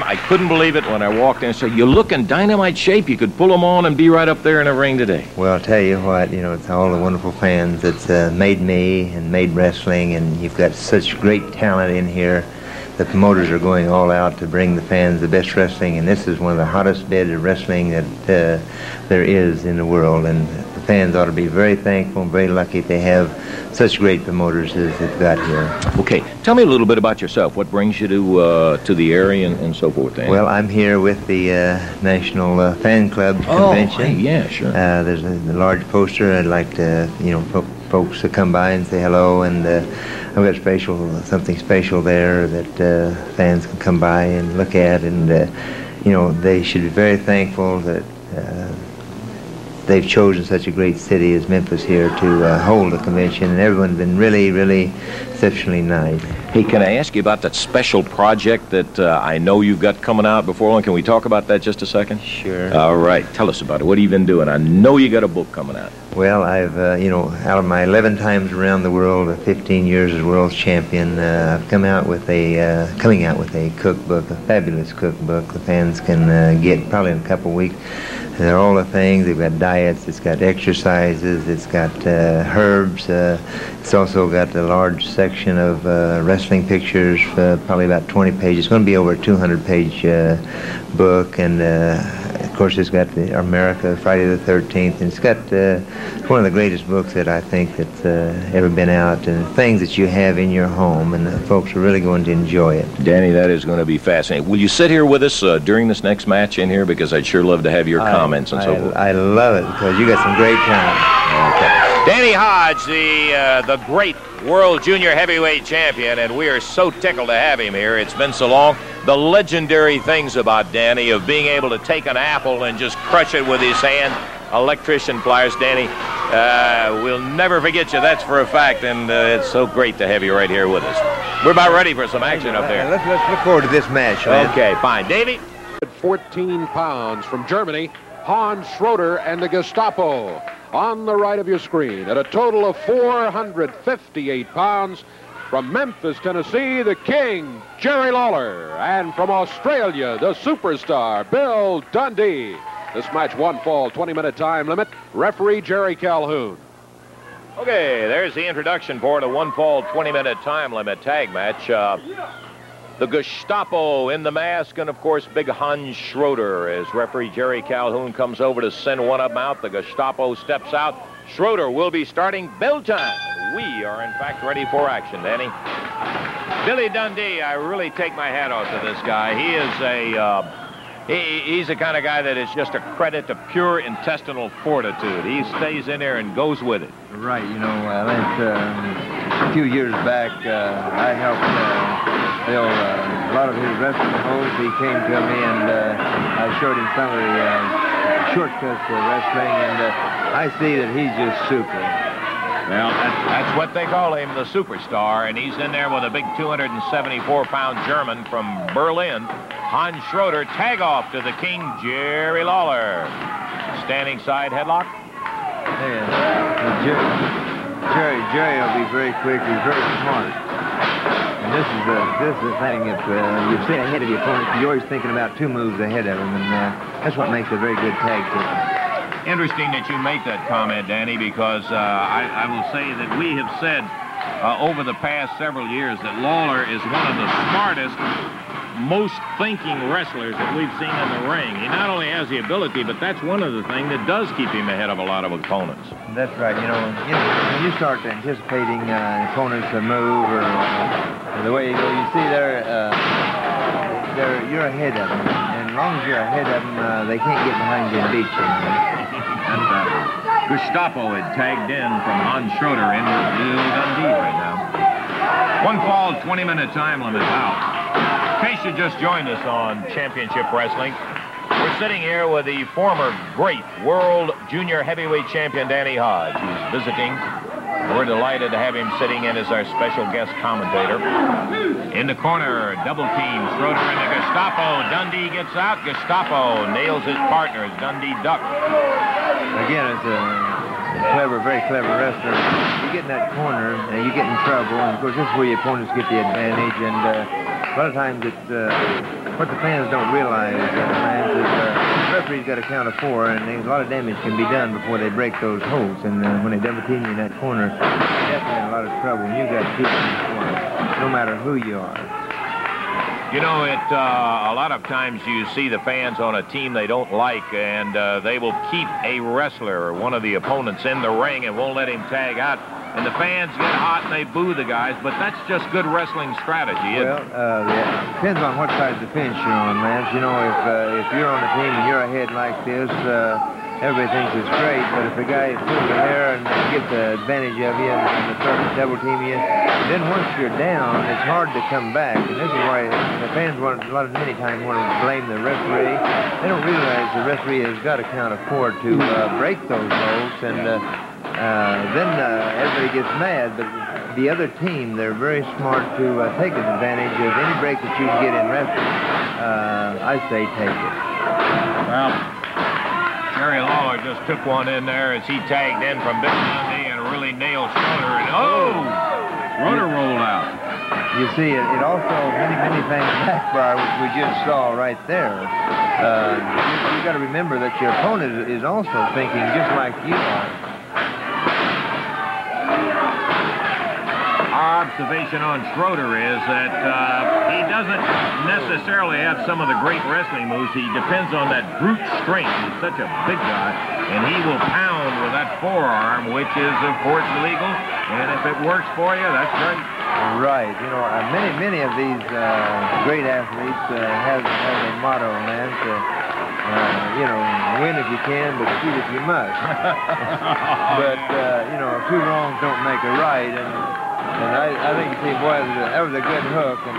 I couldn't believe it when I walked in and said, "You look in dynamite shape. You could pull them on and be right up there in the ring today." Well, I'll tell you what, it's all the wonderful fans that's made me and made wrestling, and you've got such great talent in here. The promoters are going all out to bring the fans the best wrestling, and this is one of the hottest beds of wrestling that there is in the world, and the fans ought to be very thankful and very lucky they have such great promoters as they've got here. Okay, tell me a little bit about yourself. What brings you to the area and so forth, Dan? Well, I'm here with the National Fan Club Convention. Oh, yeah, sure. There's a large poster. I'd like to, folks to come by and say hello, and I've got something special there that fans can come by and look at, and they should be very thankful that they've chosen such a great city as Memphis here to hold the convention, and everyone's been really, really exceptionally nice. Hey, can I ask you about that special project that I know you've got coming out before long? Can we talk about that just a second? Sure. All right. Tell us about it. What have you been doing? I know you got a book coming out. Well, I've, out of my 11 times around the world, 15 years as world champion, I've coming out with a cookbook, a fabulous cookbook. The fans can get probably in a couple weeks. They're all the things. They've got diets, it's got exercises, it's got herbs. It's also got a large section of wrestling pictures, probably about 20 pages. It's going to be over a 200-page book, and of course it's got the America, Friday the 13th, and it's got one of the greatest books that I think that's ever been out, and things that you have in your home, and the folks are really going to enjoy it. Danny, that is going to be fascinating. Will you sit here with us during this next match in here? Because I'd sure love to have your comments and so forth. I love it because you got some great talent. Okay. Danny Hodge, the great world junior heavyweight champion, and we are so tickled to have him here. It's been so long. The legendary things about Danny of being able to take an apple and just crush it with his hand, electrician pliers. Danny, we'll never forget you, that's for a fact, and it's so great to have you right here with us. We're about ready for some action up there. Let's look forward to this match, man. Okay, fine. Davey? 14 pounds from Germany, Hans Schroeder and the Gestapo. On the right of your screen, at a total of 458 pounds, from Memphis, Tennessee, the King, Jerry Lawler, and from Australia, the superstar, Bill Dundee. This match, one fall, 20-minute time limit. Referee Jerry Calhoun. Okay, there's the introduction for the one fall, 20-minute time limit tag match. The Gestapo in the mask, and of course, big Hans Schroeder. As referee Jerry Calhoun comes over to send one of them out, the Gestapo steps out. Schroeder will be starting bell time. We are, in fact, ready for action, Danny. Billy Dundee, I really take my hat off to this guy. He is he's the kind of guy that is just a credit to pure intestinal fortitude. He stays in there and goes with it. Right, a few years back, I helped Bill a lot of his wrestling moves. He came to me and I showed him some of the shortcuts to wrestling, and I see that he's just super. Well, that's what they call him, the superstar, and he's in there with a big 274-pound German from Berlin, Hans Schroeder. Tag off to the King, Jerry Lawler. Standing side headlock. Jerry will be very quick. He's very smart. And this is the thing that you stay ahead of your opponent. You're always thinking about two moves ahead of him, and that's what makes a very good tag team. Interesting that you make that comment, Danny, because I will say that we have said over the past several years that Lawler is one of the smartest, most thinking wrestlers that we've seen in the ring. He not only has the ability, but that's one of the things that does keep him ahead of a lot of opponents. That's right. When you start anticipating opponents' move or the way you see you're ahead of them. And as long as you're ahead of them, they can't get behind you and beat you. Gestapo had tagged in from Hans Schroeder in with Bill Dundee right now. One fall, 20-minute time limit out. In case you just joined us on Championship Wrestling, we're sitting here with the former great world junior heavyweight champion, Danny Hodge. He's visiting. We're delighted to have him sitting in as our special guest commentator. In the corner, double team, Schroeder and the Gestapo. Dundee gets out. Gestapo nails his partner as Dundee ducks. Again, it's a very clever wrestler. You get in that corner, and you get in trouble. And, of course, this is where your opponents get the advantage. And a lot of times what the fans don't realize, Lance, is the referee's got a count of 4, and a lot of damage can be done before they break those holds. And when they double team you in that corner, you're definitely in a lot of trouble. And you've got 2 in the corner, no matter who you are. You know, a lot of times you see the fans on a team they don't like, and they will keep a wrestler or one of the opponents in the ring and won't let him tag out. And the fans get hot and they boo the guys, but that's just good wrestling strategy, isn't it? Yeah, depends on what side of the fence you're on, Lance. You know, if you're on a team and you're ahead like this, everybody thinks it's great, but if a guy pulls your hair and gets the advantage of you and starts to double team you, then once you're down, it's hard to come back. And this is why the fans many times want to blame the referee. They don't realize the referee has got a count of 4 to break those holds, and then everybody gets mad. But the other team, they're very smart to take advantage of any break that you can get in wrestling. I say take it. Well, Jerry Lawler just took one in there as he tagged in from Big Monday and really nailed Schroeder. And Schroeder rolled out. You see, it also many things backfire, which we just saw right there. You got to remember that your opponent is also thinking just like you are. Our observation on Schroeder is that he doesn't necessarily have some of the great wrestling moves. He depends on that brute strength. He's such a big guy, and he will pound with that forearm, which is, of course, illegal. And if it works for you, that's great. Right. You know, many of these great athletes have a motto, man. You know, win if you can, but shoot if you must. But, you know, 2 wrongs don't make a right. And I think, see, boy, that was a good hook. And